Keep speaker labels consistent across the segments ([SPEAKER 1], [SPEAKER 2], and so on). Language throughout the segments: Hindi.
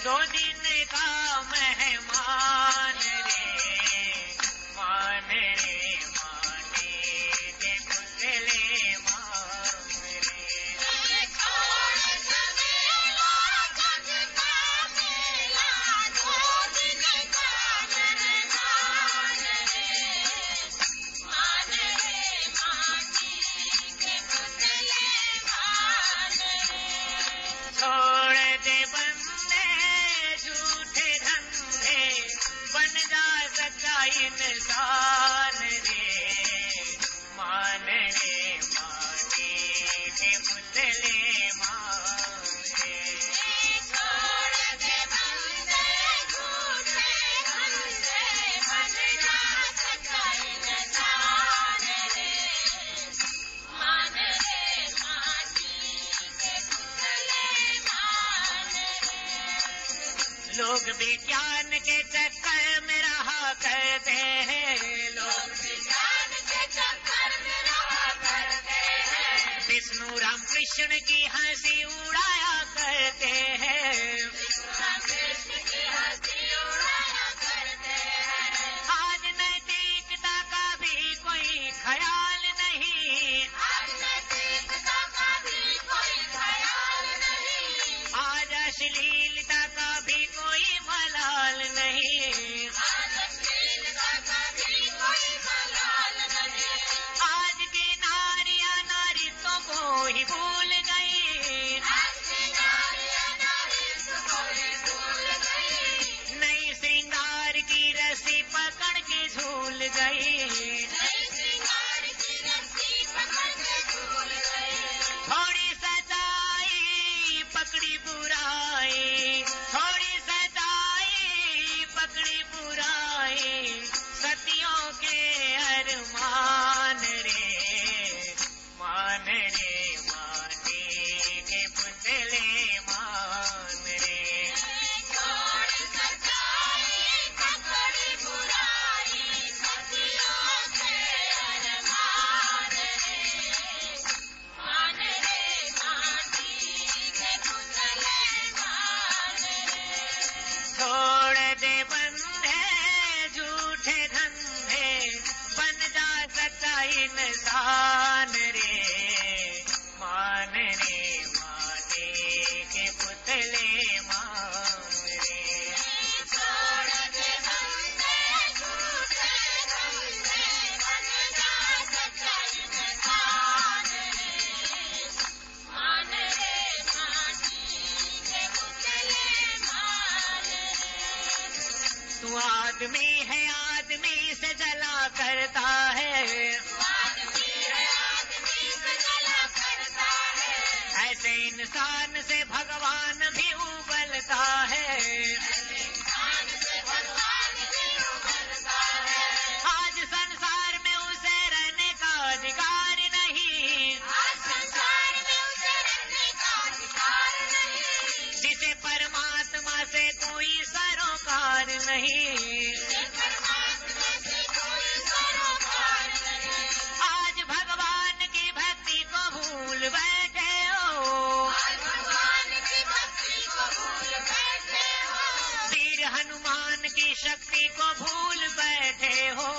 [SPEAKER 1] 2 दिन का मेहमान रे, मान रे माने के पुतले मान रे। छोड़ दे बंदे झूठे धंधे, बन जा सच्चा इंसान रे, मान रे माने के पुतले मान रे। छोड़ दे बंदे झूठे धंधे, बन जा सच्चा इंसान रे, मान रे माने के पुतले मान रे। लोग विज्ञान के चक्कर में रहा करते हैं, लोग विज्ञान के चक्कर में रहा करते हैं, विष्णु राम कृष्ण की हंसी उड़ाया करते हैं, विष्णु राम कृष्ण की हंसी उड़ाया करते हैं। आज नैतिकता का भी कोई ख्याल नहीं, आज नैतिकता का भी कोई ख्याल नहीं, आज अश्लीलता का भी कोई मलाल नहीं, आज अश्लीलता का भी कोई मलाल नहीं। आज की नारियां नारियों को ही भूल गई, आज की नारियां नारियों को ही भूल गई, नई श्रृंगार की रस्सी पकड़ के झूल गई, नई श्रृंगार की रस्सी पकड़ के झूल गई। थोड़ी सच्चाई पकड़ी बुराई, थोड़ी सच्चाई पकड़ी बुराई, सतियों के अरमान रे, मान रे माने के पुतले मान रे। छोड़ सच्चाई पकड़ी बुराई, सतियों के अरमान रे, मान रे माने के पुतले मान रे। छोड़ दे बंदे झूठे धंधे, बन जा सच्चा इंसान रे, मान रे माने के पुतले मान रे। छोड़ दे बंदे झूठे धंधे, बन जा सच्चा इंसान रे, मान रे माने के पुतले मान रे। तू आदमी है आदमी से जला करता है, आदमी है आदमी से जला करता है, ऐसे इंसान से भगवान भी उबलता है, ऐसे इंसान से भगवान भी उबलता है। आज संसार में उसे रहने का अधिकार नहीं, आज संसार में उसे रहने का अधिकार नहीं, जिसे परमात्मा से कोई सरोकार नहीं, जिसे परमात्मा से कोई सरोकार नहीं। आज भगवान की भक्ति को भूल बैठे हो, आज भगवान की भक्ति को भूल बैठे हो, वीर हनुमान की शक्ति को भूल बैठे हो,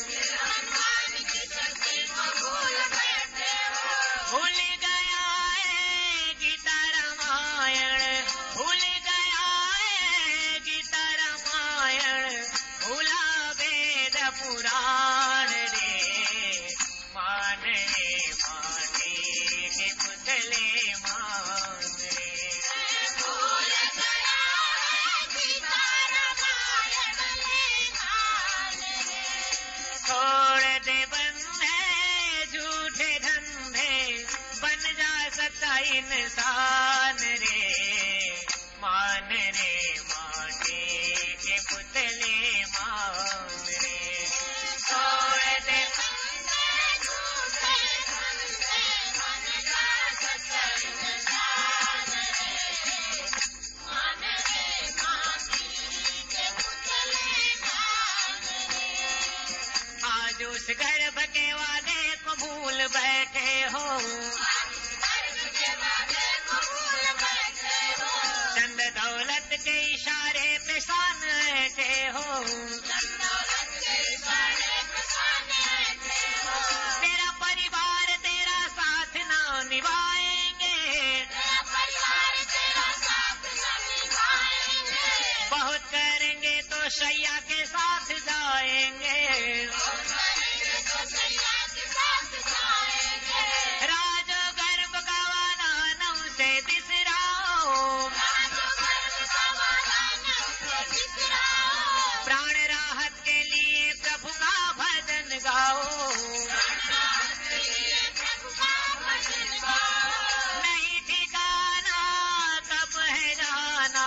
[SPEAKER 1] वीर हनुमान की शक्ति को भूल बैठे हो। भूल गया है गीता रामायण, भूल गया है गीता रामायण, भूला वेद पुराण रे, मान रे माने के पुतले मान रे। भूल गया है गीता रामायण रे, मान रे। छोड़ दे बंदे झूठे धंधे, बन जा सच्चा इंसान रे, मान रे माने के पुतले मान रे। छोड़ दे बंदे झूठे धंधे, बन जा सच्चा इंसान रे, मान रे माने के पुतले मान रे। आज उस गर्भ के वादे को भूल बैठे हो, चंद दौलत दौलत के इशारे पे शान ऐसे हो, तेरा परिवार तेरा साथ ना निभाएंगे, बहुत करेंगे तो शैया के साथ जाएंगे, राजो गर्भ गवाना नौ से बिसराओ, प्राण राहत के लिए प्रभु का भजन गाओ, नहीं ठिकाना कब है जाना,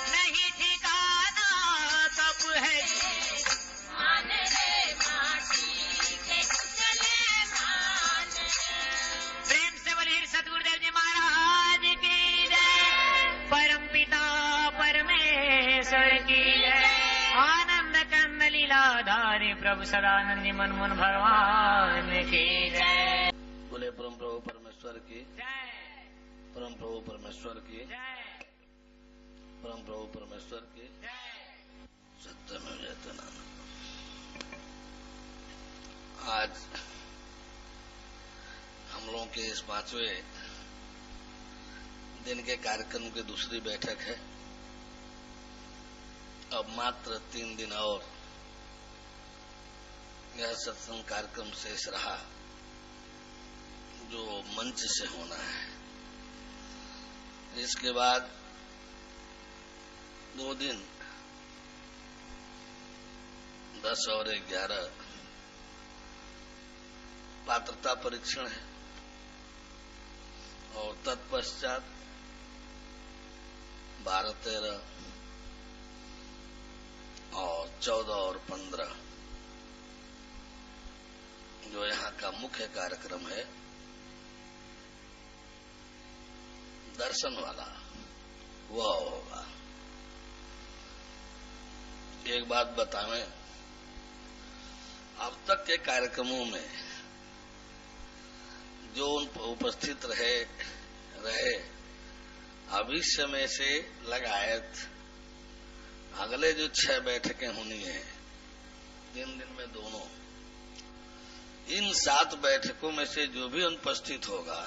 [SPEAKER 1] नहीं ठिकाना कब है, प्रेम से बोलिए सतगुरुदेव जी महाराज की जय, परम पिता परमेश्वर की जय, आनंद कंद लीलाधारी प्रभु सदानंदी मनमोहन भगवान की जय।
[SPEAKER 2] बोले परम प्रभु परमेश्वर की
[SPEAKER 1] जय,
[SPEAKER 2] परम प्रभु परमेश्वर की
[SPEAKER 1] जय,
[SPEAKER 2] परम प्रभु परमेश्वर की
[SPEAKER 1] जय।
[SPEAKER 2] सत्य में जयतनानंद। आज हम लोगों के इस 5वें दिन के कार्यक्रम की दूसरी बैठक है। अब मात्र 3 दिन और यह सत्संग कार्यक्रम शेष रहा जो मंच से होना है। इसके बाद 2 दिन 10 और 11 पात्रता परीक्षण है और तत्पश्चात 12, 13 और 14 और 15 जो यहाँ का मुख्य कार्यक्रम है दर्शन वाला वह होगा। एक बात बतावें, अब तक के कार्यक्रमों में जो उपस्थित रहे अभी समय से लगायत अगले जो 6 बैठकें होनी है 3 दिन में दोनों, इन 7 बैठकों में से जो भी अनुपस्थित होगा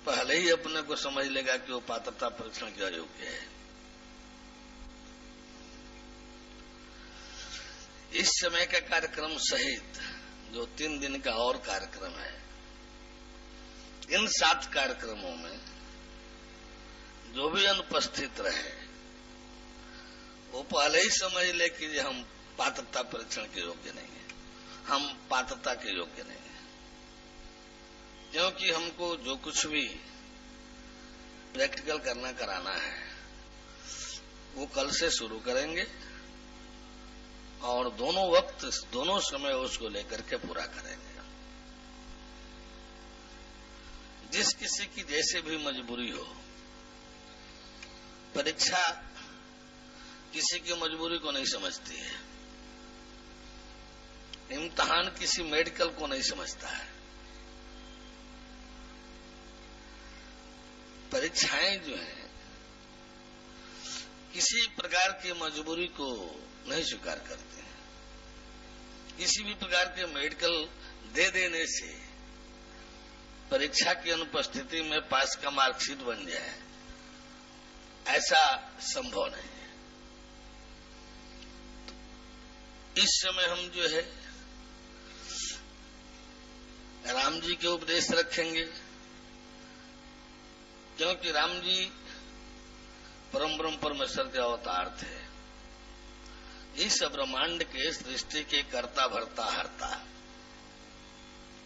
[SPEAKER 2] पहले ही अपने को समझ लेगा कि वो पात्रता परीक्षण के योग्य है। इस समय का कार्यक्रम सहित जो 3 दिन का और कार्यक्रम है, इन 7 कार्यक्रमों में जो भी अनुपस्थित रहे वो पहले ही समझ ले कि हम पात्रता परीक्षण के योग्य नहीं है, हम पात्रता के योग्य नहीं है। क्योंकि हमको जो कुछ भी प्रैक्टिकल कराना है वो कल से शुरू करेंगे और दोनों समय उसको लेकर के पूरा करेंगे। जिस किसी की जैसे भी मजबूरी हो, परीक्षा किसी की मजबूरी को नहीं समझती है, इम्तिहान किसी मेडिकल को नहीं समझता है। परीक्षाएं जो हैं किसी प्रकार की मजबूरी को नहीं स्वीकार करते हैं। किसी भी प्रकार के मेडिकल दे देने से परीक्षा की अनुपस्थिति में पास का मार्कशीट बन जाए, ऐसा संभव नहीं है। तो इस समय हम जो है राम जी के उपदेश रखेंगे, क्योंकि राम जी परम ब्रह्म परमेश्वर के अवतार थे। इस ब्रह्मांड के सृष्टि के कर्ता भरता हरता,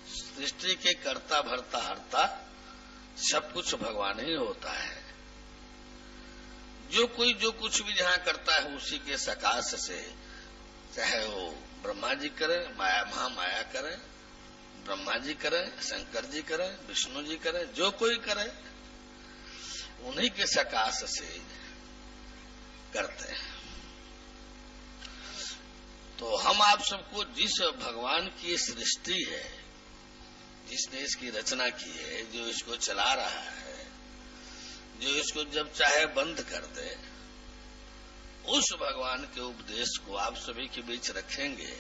[SPEAKER 2] सृष्टि के कर्ता भरता हरता सब कुछ भगवान ही होता है। जो कुछ भी जहां करता है उसी के सकाश से, चाहे वो ब्रह्मा जी करें, महामाया करें, ब्रह्मा जी करें, शंकर जी करें, विष्णु जी करें, जो कोई करे उन्हीं के सकाश से करते हैं। तो हम आप सबको जिस भगवान की सृष्टि है, जिसने इसकी रचना की है, जो इसको चला रहा है, जो इसको जब चाहे बंद कर दे, उस भगवान के उपदेश को आप सभी के बीच रखेंगे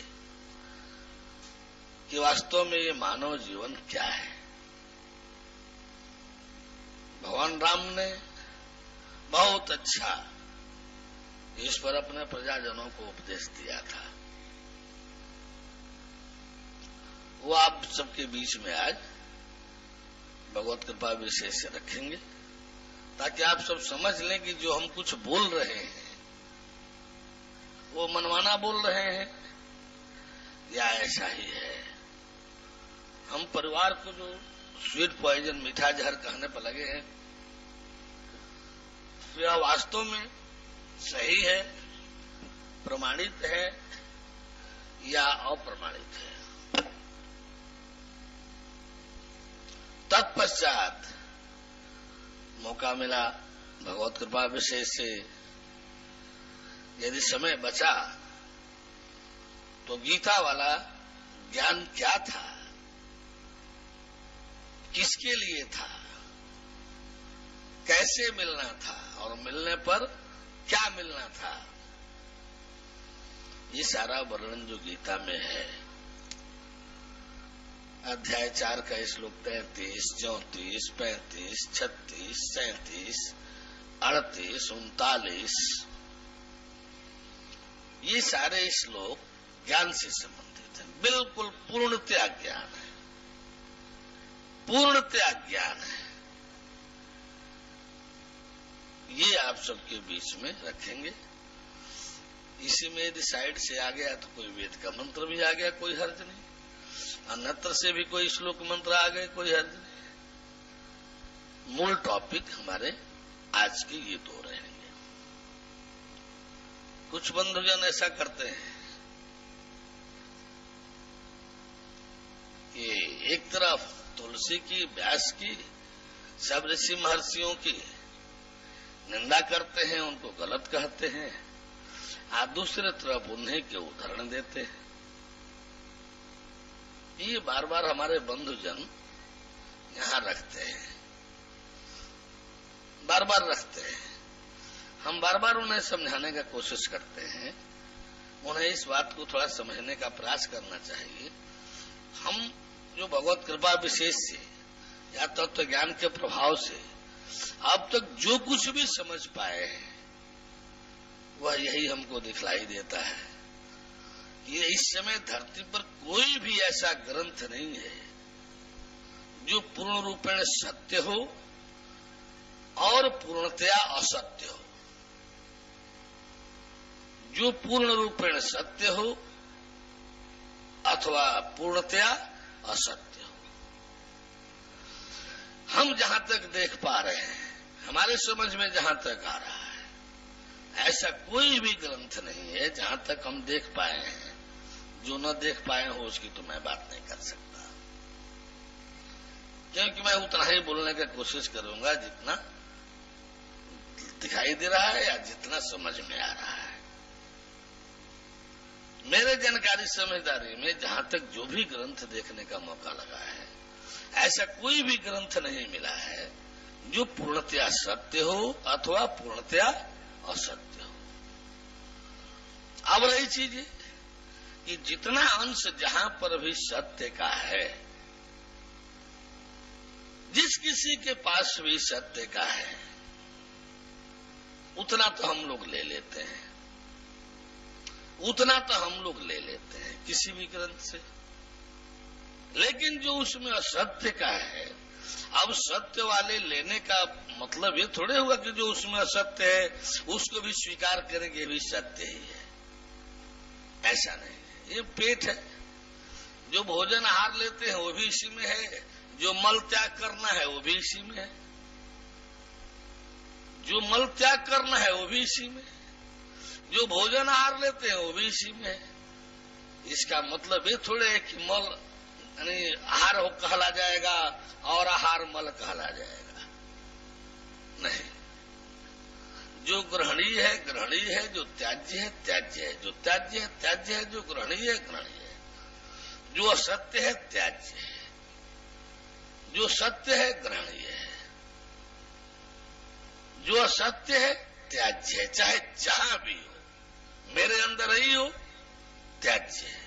[SPEAKER 2] कि वास्तव में ये मानव जीवन क्या है। भगवान राम ने बहुत अच्छा ईश्वर अपने प्रजाजनों को उपदेश दिया था, वो आप सबके बीच में आज भगवत कृपा विशेष से रखेंगे, ताकि आप सब समझ लें कि जो हम कुछ बोल रहे हैं वो मनमाना बोल रहे हैं या ऐसा ही है। हम परिवार को जो स्वीट पॉइजन, मीठा जहर कहने पर लगे हैं, तो यह वास्तव में सही है, प्रमाणित है या अप्रमाणित है। तत्पश्चात मौका मिला भगवत कृपा विशेष से, यदि समय बचा तो गीता वाला ज्ञान क्या था, किसके लिए था, कैसे मिलना था और मिलने पर क्या मिलना था, ये सारा वर्णन जो गीता में है। अध्याय 4 का श्लोक 33, 34, 35, 36, 37, 38, 39, ये सारे श्लोक ज्ञान से संबंधित हैं। बिल्कुल पूर्णतया ज्ञान है, पूर्णतया ज्ञान है। ये आप सबके बीच में रखेंगे। इसी में यदि साइड से आ गया तो कोई वेद का मंत्र भी आ गया, कोई हर्ज नहीं। अन्यत्र से भी कोई श्लोक मंत्र आ गए, कोई हर्ज नहीं। मूल टॉपिक हमारे आज के ये दो रहेंगे। कुछ बंधुजन ऐसा करते हैं कि एक तरफ तुलसी की, व्यास की, सब ऋषि महर्षियों की निंदा करते हैं, उनको गलत कहते हैं, और दूसरे तरफ उन्हीं के उदाहरण देते हैं। ये बार बार हमारे बंधुजन यहां रखते हैं, बार बार रखते हैं। हम बार बार उन्हें समझाने का कोशिश करते हैं, उन्हें इस बात को थोड़ा समझने का प्रयास करना चाहिए। हम जो भगवत कृपा विशेष से या तत्व ज्ञान के प्रभाव से अब तक जो कुछ भी समझ पाए हैं, वह यही हमको दिखलाई देता है। ये इस समय धरती पर कोई भी ऐसा ग्रंथ नहीं है जो पूर्ण रूपेण सत्य हो और पूर्णतया असत्य हो। जो पूर्ण रूपेण सत्य हो अथवा पूर्णतया असत्य हो। हम जहां तक देख पा रहे हैं, हमारे समझ में जहां तक आ रहा है, ऐसा कोई भी ग्रंथ नहीं है जहां तक हम देख पाए हैं। जो न देख पाए हो उसकी तो मैं बात नहीं कर सकता, क्योंकि मैं उतना ही बोलने की कोशिश करूंगा जितना दिखाई दे रहा है या जितना समझ में आ रहा है। मेरे जानकारी समझदारी में जहां तक जो भी ग्रंथ देखने का मौका लगा है, ऐसा कोई भी ग्रंथ नहीं मिला है जो पूर्णतया सत्य हो अथवा पूर्णतया असत्य हो। अब रही चीज कि जितना अंश जहां पर भी सत्य का है, जिस किसी के पास भी सत्य का है, उतना तो हम लोग ले लेते हैं, उतना तो हम लोग ले लेते हैं किसी भी ग्रंथ से। लेकिन जो उसमें असत्य का है, अब सत्य वाले लेने का मतलब ये थोड़े हुआ कि जो उसमें असत्य है उसको भी स्वीकार करेंगे, भी सत्य ही है, ऐसा नहीं। ये पेट है, जो भोजन आहार लेते हैं वो भी इसी में है, जो मल त्याग करना है वो भी इसी में है, जो मल त्याग करना है वो भी इसी में, जो भोजन आहार लेते हैं वो भी इसी में है। इसका मतलब ये थोड़े है कि मल यानी आहार कहला जाएगा और आहार मल कहला जाएगा, नहीं। जो ग्रहणीय है ग्रहणीय है, जो त्याज्य है त्याज्य है, जो त्याज्य है त्याज्य है, जो ग्रहणीय है ग्रहणीय है, जो असत्य है त्याज्य है, जो सत्य है ग्रहणीय है, जो असत्य है त्याज्य है, चाहे जहां भी हो। मेरे अंदर ही हो त्याज्य है,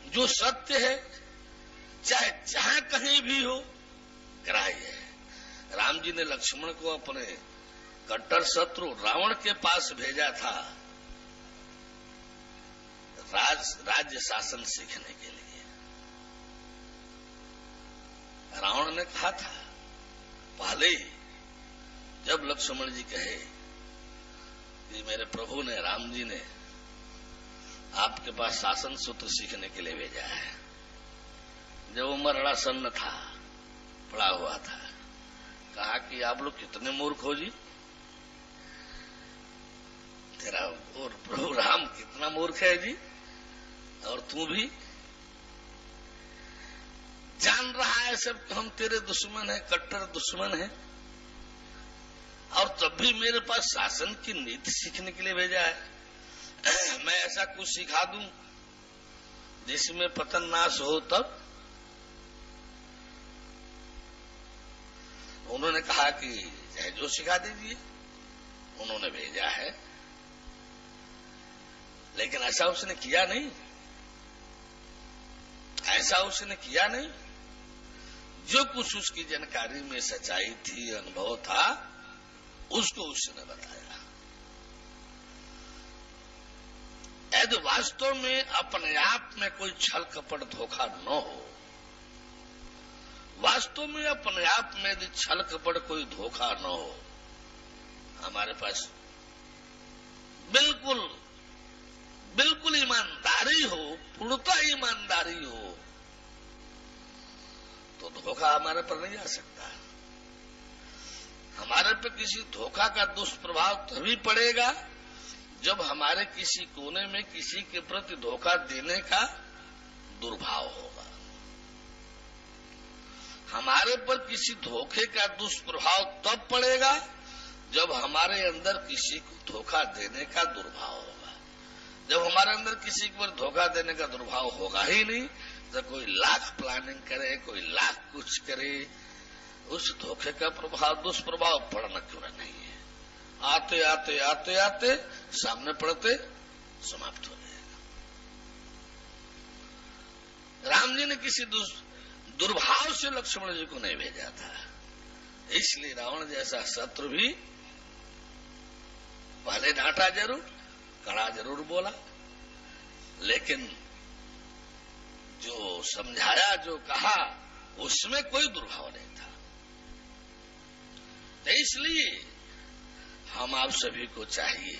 [SPEAKER 2] जो सत्य है चाहे जहां कहीं भी हो ग्राह्य है। राम जी ने लक्ष्मण को अपने कट्टर शत्रु रावण के पास भेजा था राज्य शासन सीखने के लिए। रावण ने कहा था पहले ही, जब लक्ष्मण जी कहे कि मेरे प्रभु ने, राम जी ने आपके पास शासन सूत्र सीखने के लिए भेजा है, जब वो मरड़ा सन्न था, पड़ा हुआ था, कहा कि आप लोग कितने मूर्ख हो जी, तेरा और प्रभु राम कितना मूर्ख है जी, और तू भी जान रहा है सब हम तेरे दुश्मन है, कट्टर दुश्मन है, और तब भी मेरे पास शासन की नीति सीखने के लिए भेजा है। मैं ऐसा कुछ सिखा दूं जिसमें पतन नाश हो तब? उन्होंने कहा कि चाहे जो सिखा दीजिए, उन्होंने भेजा है, लेकिन ऐसा उसने किया नहीं, ऐसा उसने किया नहीं। जो कुछ उसकी जानकारी में सच्चाई थी, अनुभव था, उसको उसने बताया। यदि वास्तव में अपने आप में कोई छल कपट धोखा न हो, वास्तव में अपने आप में यदि छल कपट कोई धोखा न हो, हमारे पास बिल्कुल बिल्कुल ईमानदारी हो, पूर्णतः ईमानदारी हो, तो धोखा हमारे पर नहीं आ सकता। हमारे पे किसी धोखा का दुष्प्रभाव तभी पड़ेगा जब हमारे किसी कोने में किसी के प्रति धोखा देने का दुर्भाव होगा। हमारे पर किसी धोखे का दुष्प्रभाव तब पड़ेगा जब हमारे अंदर किसी को धोखा देने का दुर्भाव होगा। जब हमारे अंदर किसी पर धोखा देने का दुर्भाव होगा ही नहीं, तो कोई लाख प्लानिंग करे, कोई लाख कुछ करे, उस धोखे का प्रभाव, दुष्प्रभाव पड़ना क्यों नहीं है। आते आते आते आते सामने पड़ते समाप्त हो जाएगा। राम जी ने किसी दुर्भाव से लक्ष्मण जी को नहीं भेजा था, इसलिए रावण जैसा शत्रु भी पहले डांटा जरूर, कड़ा जरूर बोला, लेकिन जो समझाया, जो कहा, उसमें कोई दुर्भाव नहीं था। तो इसलिए हम आप सभी को चाहिए,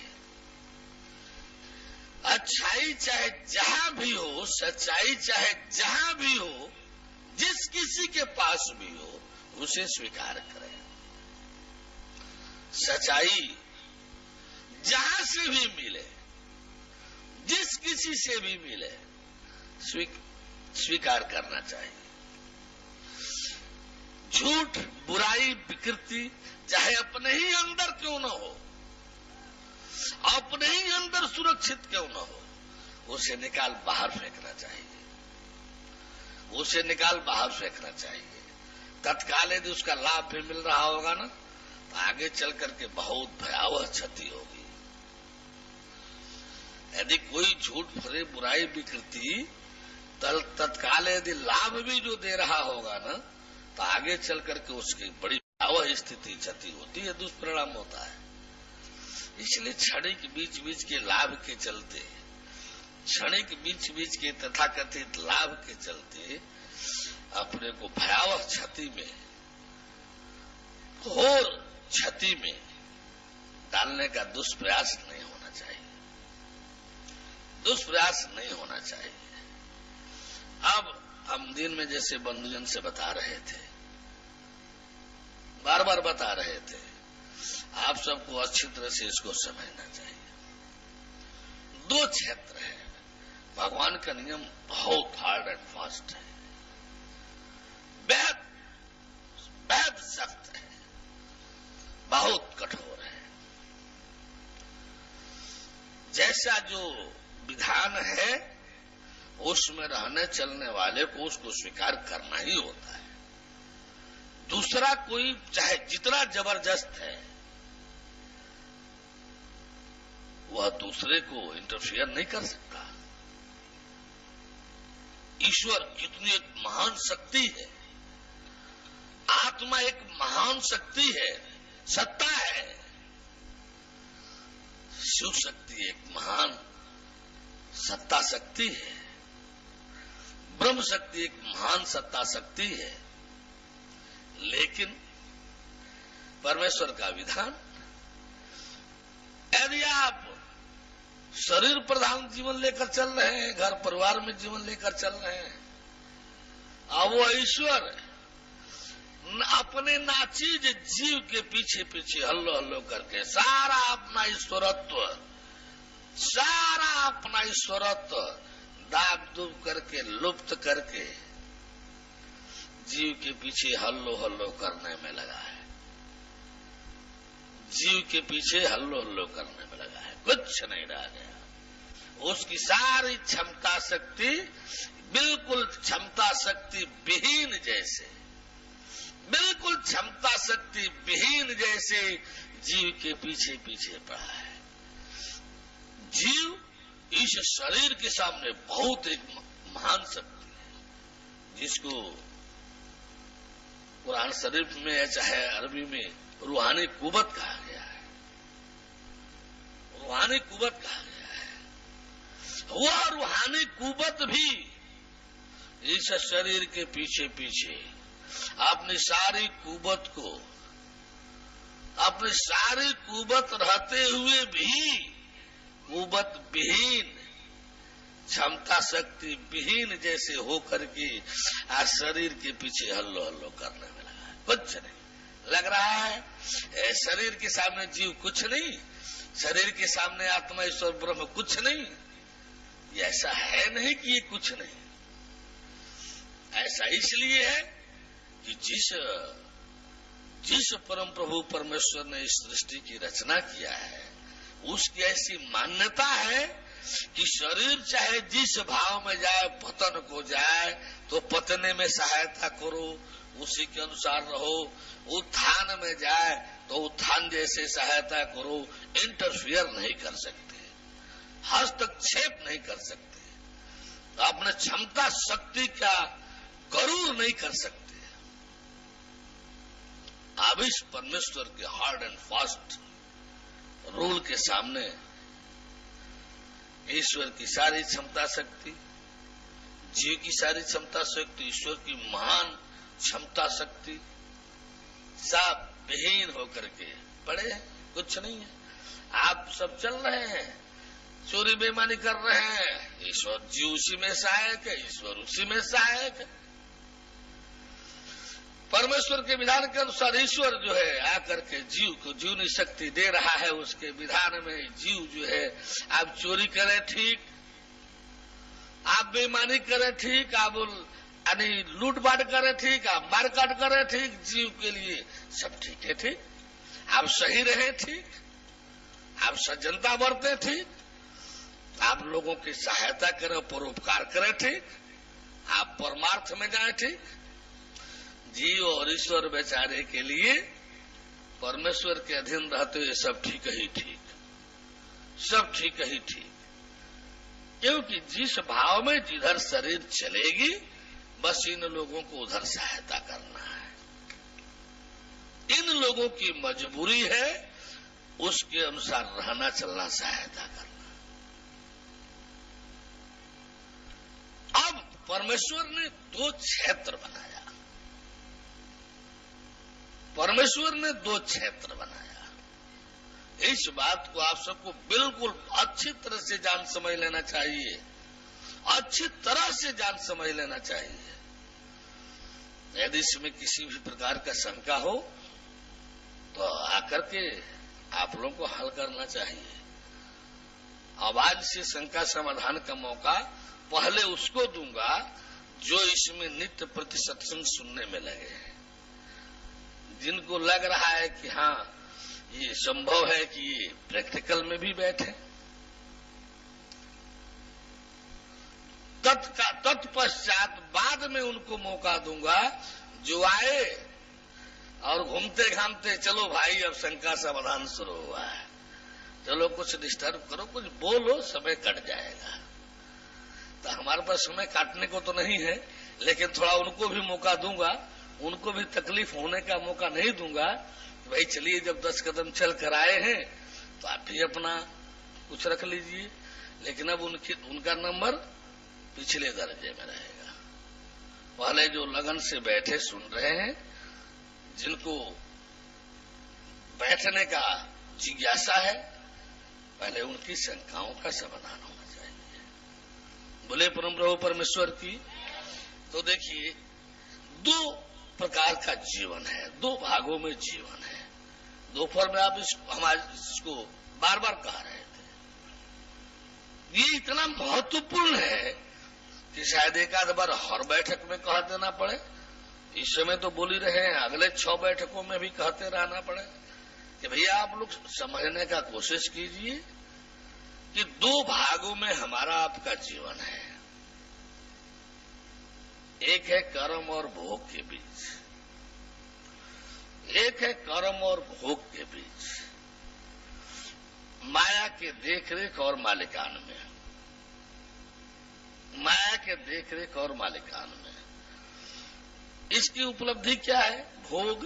[SPEAKER 2] अच्छाई चाहे जहां भी हो, सच्चाई चाहे जहां भी हो, जिस किसी के पास भी हो, उसे स्वीकार करें। सच्चाई जहां से भी मिले, जिस किसी से भी मिले, स्वीकार करना चाहिए। झूठ, बुराई, विकृति चाहे अपने ही अंदर क्यों न हो, अपने ही अंदर सुरक्षित क्यों न हो, उसे निकाल बाहर फेंकना चाहिए, उसे निकाल बाहर फेंकना चाहिए। तत्काल यदि उसका लाभ भी मिल रहा होगा ना, तो आगे चल करके बहुत भयावह क्षति होगी। यदि कोई झूठ, फरे, बुराई, विकृति तत्काल यदि लाभ भी जो दे रहा होगा ना, तो आगे चल करके उसकी बड़ी भयावह स्थिति, क्षति होती है, दुष्परिणाम होता है। इसलिए क्षणिक बीच बीच के लाभ के चलते, क्षणिक बीच बीच के तथाकथित लाभ के चलते अपने को भयावह क्षति में, घोर क्षति में डालने का दुष्प्रयास नहीं होना चाहिए, दुष्प्रयास नहीं होना चाहिए। अब हम दिन में जैसे बंधुजन से बता रहे थे, बार बार बता रहे थे, आप सबको अच्छी तरह से इसको समझना चाहिए। दो क्षेत्र है, भगवान का नियम बहुत हार्ड एंड फास्ट है, बेहद बेहद सख्त है, बहुत कठोर है। जैसा जो विधान है उसमें रहने चलने वाले को उसको स्वीकार करना ही होता है। दूसरा कोई चाहे जितना जबरदस्त है, वह दूसरे को इंटरफियर नहीं कर सकता। ईश्वर कितनी एक महान शक्ति है, आत्मा एक महान शक्ति है, सत्ता है। शिव शक्ति एक महान सत्ता शक्ति है, ब्रह्म शक्ति एक महान सत्ता शक्ति है। लेकिन परमेश्वर का विधान, यदि आप शरीर प्रधान जीवन लेकर चल रहे हैं, घर परिवार में जीवन लेकर चल रहे हैं, और वो ईश्वर अपने नाचीज जीव के पीछे पीछे हल्लो हल्लो करके सारा अपना ईश्वरत्व दाब दूब करके लुप्त करके जीव के पीछे हल्लो हल्लो करने में लगा है, जीव के पीछे हल्लो हल्लो करने में लगा है, कुछ नहीं रह गया। उसकी सारी क्षमता शक्ति बिल्कुल क्षमता शक्ति विहीन जैसे, बिल्कुल क्षमता शक्ति विहीन जैसे जीव के पीछे पीछे पड़ा है। जीव इस शरीर के सामने बहुत एक महान शक्ति है, जिसको कुरान शरीफ में चाहे अरबी में रूहानी कुव्वत कहा गया है, रूहानी कुव्वत कहा गया है। वह रूहानी कुव्वत भी इस शरीर के पीछे पीछे अपनी सारी कुव्वत रहते हुए भी कुव्वत विहीन, क्षमता शक्ति विहीन जैसे होकर के आज शरीर के पीछे हल्लो हल्लो करने में लगा है। कुछ नहीं लग रहा है, शरीर के सामने जीव कुछ नहीं, शरीर के सामने आत्मा ईश्वर ब्रह्म कुछ नहीं। ये ऐसा है नहीं कि ये कुछ नहीं, ऐसा इसलिए है कि जिस परम प्रभु परमेश्वर ने इस सृष्टि की रचना किया है, उसकी ऐसी मान्यता है कि शरीर चाहे जिस भाव में जाए, पतन को जाए तो पतने में सहायता करो, उसी के अनुसार रहो, उत्थान में जाए तो उत्थान जैसे सहायता करो, इंटरफियर नहीं कर सकते, हस्तक्षेप नहीं कर सकते, अपने क्षमता शक्ति का गरूर नहीं कर सकते। अब इस परमेश्वर के हार्ड एंड फास्ट रूल के सामने ईश्वर की सारी क्षमता शक्ति, जीव की सारी क्षमता शक्ति, ईश्वर की महान क्षमता शक्ति सब विहीन होकर के पड़े हैं, कुछ नहीं है। आप सब चल रहे हैं, चोरी बेईमानी कर रहे हैं, ईश्वर जीव उसी में सहायक है, ईश्वर उसी में सहायक है। परमेश्वर के विधान के अनुसार ईश्वर जो है आकर के जीव को जीवनी शक्ति दे रहा है। उसके विधान में जीव जो है, आप चोरी करें ठीक, आप बेईमानी करें ठीक, आप यानी लूटपाट करें ठीक, आप मारकाट करें ठीक, जीव के लिए सब ठीक है ठीक। आप सही रहे ठीक, आप सज्जनता बरतें ठीक, आप लोगों की सहायता करें, परोपकार करें ठीक, आप परमार्थ में जाए ठीक। जीव और ईश्वर बेचारे के लिए परमेश्वर के अधीन रहते हुए सब ठीक ही ठीक, सब ठीक ही ठीक। क्योंकि जिस भाव में जिधर शरीर चलेगी, बस इन लोगों को उधर सहायता करना है। इन लोगों की मजबूरी है उसके अनुसार रहना चलना, सहायता करना। अब परमेश्वर ने दो क्षेत्र बनाया, परमेश्वर ने दो क्षेत्र बनाया। इस बात को आप सबको बिल्कुल अच्छी तरह से जान समझ लेना चाहिए, अच्छी तरह से जान समझ लेना चाहिए। यदि इसमें किसी भी प्रकार का शंका हो तो आकर के आप लोगों को हल करना चाहिए। अब आज से शंका समाधान का मौका पहले उसको दूंगा जो इसमें नित्य प्रति सत्संग सुनने में लगे हैं, जिनको लग रहा है कि हाँ ये संभव है कि ये प्रैक्टिकल में भी बैठे। तत्पश्चात बाद में उनको मौका दूंगा जो आए और घूमते घामते चलो भाई अब शंका समाधान शुरू हुआ है, चलो कुछ डिस्टर्ब करो, कुछ बोलो, समय कट जाएगा। तो हमारे पास समय काटने को तो नहीं है, लेकिन थोड़ा उनको भी मौका दूंगा, उनको भी तकलीफ होने का मौका नहीं दूंगा। भाई चलिए, जब 10 कदम चल कर आए हैं तो आप भी अपना कुछ रख लीजिए, लेकिन अब उनका नंबर पिछले दर्जे में रहेगा। वाले जो लगन से बैठे सुन रहे हैं, जिनको बैठने का जिज्ञासा है, पहले उनकी शंकाओं का समाधान होना चाहिए। बोले परम प्रभु परमेश्वर की। तो देखिए, 2 प्रकार का जीवन है, 2 भागों में जीवन है। दोपहर में आप इसको बार बार कह रहे थे। ये इतना महत्वपूर्ण है कि शायद एक आध बार हर बैठक में कह देना पड़े। इस समय तो बोल ही रहे हैं, अगले 6 बैठकों में भी कहते रहना पड़े कि भैया आप लोग समझने का कोशिश कीजिए कि 2 भागों में हमारा आपका जीवन है। एक है कर्म और भोग के बीच, एक है कर्म और भोग के बीच, माया के देखरेख और मालिकान में, माया के देखरेख और मालिकान में। इसकी उपलब्धि क्या है? भोग,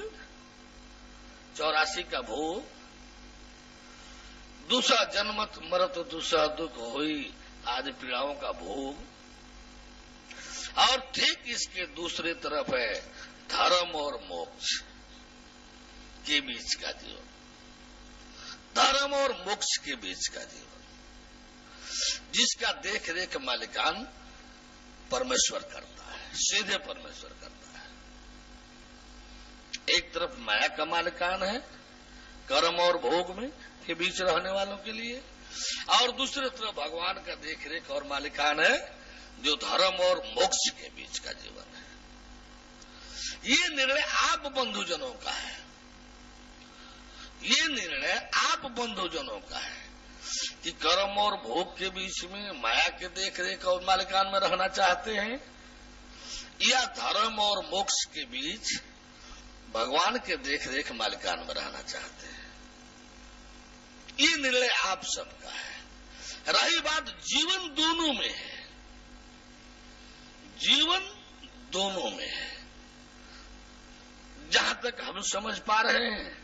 [SPEAKER 2] 84 का भोग, दूसरा जन्मत मरत दूसरा दुख होई आदि पीड़ाओं का भोग। और ठीक इसके दूसरी तरफ है धर्म और मोक्ष के बीच का जीवन, धर्म और मोक्ष के बीच का जीवन, जिसका देख रेख मालिकान परमेश्वर करता है, सीधे परमेश्वर करता है। एक तरफ माया का मालिकान है कर्म और भोग में के बीच रहने वालों के लिए, और दूसरी तरफ भगवान का देख रेख और मालिकान है जो धर्म और मोक्ष के बीच का जीवन है। ये निर्णय आप बंधुजनों का है, ये निर्णय आप बंधुजनों का है कि कर्म और भोग के बीच में माया के देख रेख और मालिकान में रहना चाहते हैं, या धर्म और मोक्ष के बीच भगवान के देख रेख मालिकान में रहना चाहते हैं। ये निर्णय आप सबका है। रही बात जीवन दोनों में है, जीवन दोनों में है। जहां तक हम समझ पा रहे हैं,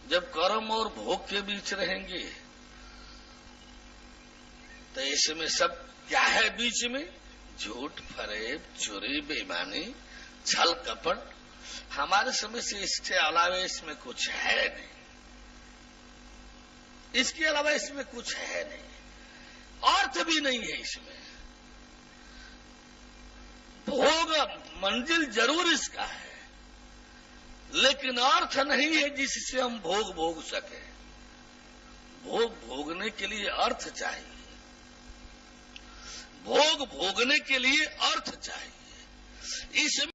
[SPEAKER 2] जब कर्म और भोग के बीच रहेंगे तो इसमें सब क्या है बीच में? झूठ, फरेब, चोरी, बेईमानी, छल कपट। हमारे समय से इसके अलावा इसमें कुछ है नहीं, इसके अलावा इसमें कुछ है नहीं, अर्थ भी नहीं है इसमें। भोग मंजिल जरूर इसका है, लेकिन अर्थ नहीं है जिससे हम भोग भोग सके। भोग भोगने के लिए अर्थ चाहिए, भोग भोगने के लिए अर्थ चाहिए। इसमें